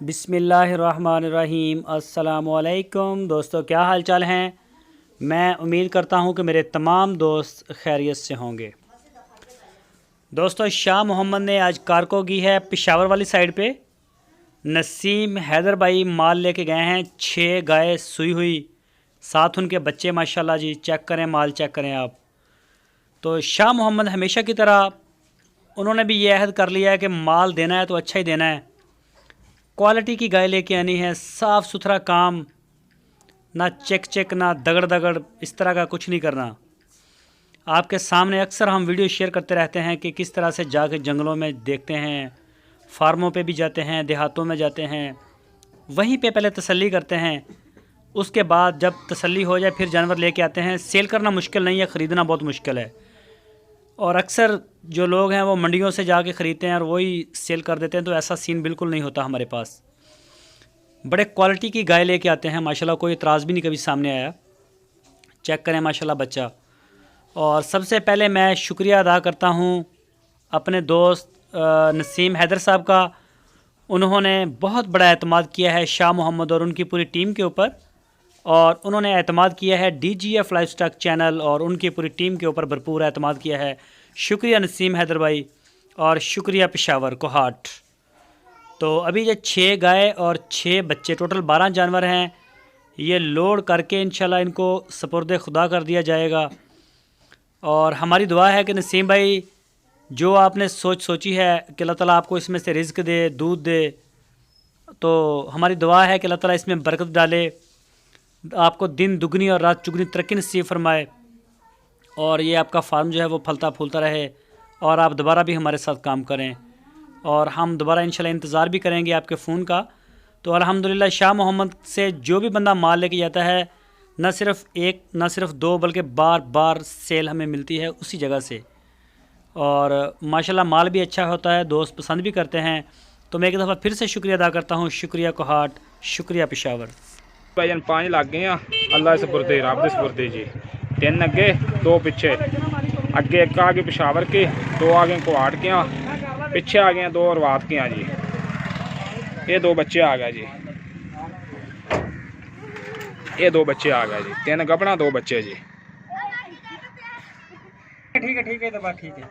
बिस्मिल्लाहिर्रहमानिर्रहीम। अस्सलामुअलैकुम दोस्तों, क्या हाल चाल हैं। मैं उम्मीद करता हूं कि मेरे तमाम दोस्त खैरियत से होंगे। दोस्तों, शाह मोहम्मद ने आज कारको की है पेशावर वाली साइड पे। नसीम हैदर भाई माल लेके गए हैं। 6 गाय सुई हुई, साथ उनके बच्चे माशाल्लाह जी। चेक करें, माल चेक करें आप। तो शाह मोहम्मद हमेशा की तरह उन्होंने भी ये अहद कर लिया है कि माल देना है तो अच्छा ही देना है, क्वालिटी की गाय लेके आनी है, साफ़ सुथरा काम, ना चेक ना दगड़ दगड़, इस तरह का कुछ नहीं करना। आपके सामने अक्सर हम वीडियो शेयर करते रहते हैं कि किस तरह से जाके जंगलों में देखते हैं, फार्मों पे भी जाते हैं, देहातों में जाते हैं, वहीं पे पहले तसल्ली करते हैं। उसके बाद जब तसल्ली हो जाए फिर जानवर लेके आते हैं। सेल करना मुश्किल नहीं है, ख़रीदना बहुत मुश्किल है। और अक्सर जो लोग हैं वो मंडियों से जाके ख़रीदते हैं और वही सेल कर देते हैं, तो ऐसा सीन बिल्कुल नहीं होता हमारे पास। बड़े क्वालिटी की गाय लेके आते हैं माशाल्लाह, कोई इतराज़ भी नहीं कभी सामने आया। चेक करें माशाल्लाह बच्चा। और सबसे पहले मैं शुक्रिया अदा करता हूँ अपने दोस्त नसीम हैदर साहब का। उन्होंने बहुत बड़ा एतमाद किया है शाह मोहम्मद और उनकी पूरी टीम के ऊपर, और उन्होंने एतमाद किया है DGF लाइफस्टॉक चैनल और उनकी पूरी टीम के ऊपर भरपूर एतमाद किया है। शुक्रिया नसीम हैदर भाई, और शुक्रिया पेशावर कोहाट। तो अभी ये 6 गाय और 6 बच्चे, टोटल 12 जानवर हैं। ये लोड करके इंशाल्लाह इनको सपुर्द खुदा कर दिया जाएगा। और हमारी दुआ है कि नसीम भाई, जो आपने सोची है कि अल्लाह ताला आपको इसमें से रिज़्क दे, दूध दे, तो हमारी दुआ है कि अल्लाह ताला इसमें बरकत डाले, आपको दिन दुगनी और रात चुगनी तरक्की नसीब फरमाए, और ये आपका फार्म जो है वो फलता फूलता रहे, और आप दोबारा भी हमारे साथ काम करें, और हम दोबारा इंशाल्लाह इंतज़ार भी करेंगे आपके फ़ोन का। तो अल्हम्दुलिल्लाह शाह मोहम्मद से जो भी बंदा माल लेके जाता है, न सिर्फ़ एक न सिर्फ़ दो बल्कि बार बार सेल हमें मिलती है उसी जगह से। और माशाल्लाह माल भी अच्छा होता है, दोस्त पसंद भी करते हैं। तो मैं एक दफ़ा फिर से शुक्रिया अदा करता हूँ। शुक्रिया कोहाट, शुक्रिया पेशावर। भाईजान 5 लग गए हैं। अल्लाह से पुरदे, रब दे सुपुर्दे जी। 3 अगे 2 पीछे, अगे एक आगे पेशावर के, 2 आगे कोहाट के, पीछे आ गए 2 और वात के हैं जी। ये 2 बच्चे आ गए जी, ये 2 बच्चे आ गए जी। 3 गबना 2 बच्चे जी। ठीक है तो बात ठीक है।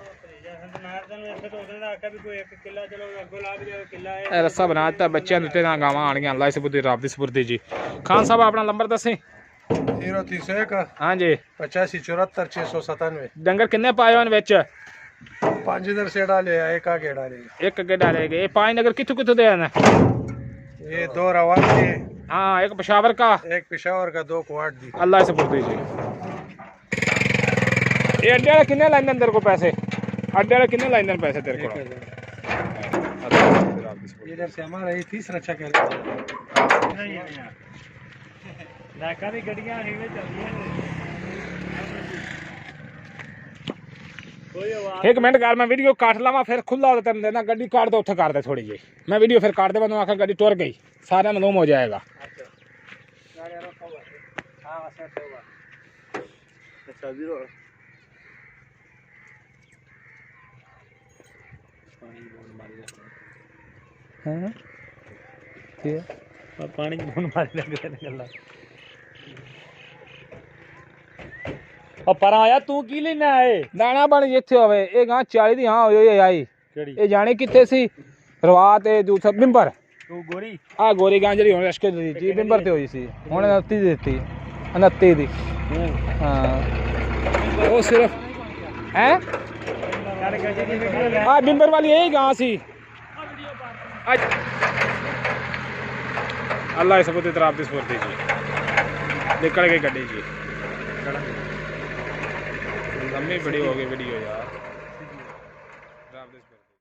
रस्सा बना दिता बच्चे दिते ना, गावां आन गया। अल्लाह से बुद्धि, रब दी सुपुर्दी जी। खान साहब अपना नंबर दसें। 0301 हाँ जी। 85 74 697। डंगर किन्ने पाए हो विच? 5 इधर से डाले, एक आगे डाले। एक अगे डालेगे। ये 5 नगर कितों कितों दे हैं? ये 2 रवान के, हाँ, एक पेशावर का, एक पेशावर का, 2 कोहाट दी। अल्लाह से पुरदी जी। ये अड्डे वाले किन्ने लाइन अंदर को पैसे? अड्डे वाले किन्ने लाइन पैसे तेरे को? इधर से हमारा ये तीसरा चक्कर भी गड्डियां एक मिनट कर, मैं वीडियो काट लावा, फिर खुला होता तेन देना। गड्डी काट दो, उत्थे कर दे थोड़ी जी। मैं वीडियो फिर काट दे, मैं आखिर गड्डी टुर गई, सारा मालूम हो जाएगा। पानी की बूंद मारी लग और पर आया तू की लेना है? दाना बन जिथे होवे ये गां 40 दी। हां होई आई ये जाने किथे सी रवात ए दूसरा बिंबर। तू गोरी आ गोरी गां जड़ी हुन रश्के दी जी बिंबर ते होई सी, हुन 29 दी देती, 29 दी। हां वो सिर्फ हैं आ बिंबर वाली यही गां सी। अल्लाह से बुद्धि, तरफ दी सुपुर्दी जी। निकल गई गड्डी जी। लम्बी बड़ी हो गई वीडियो यार।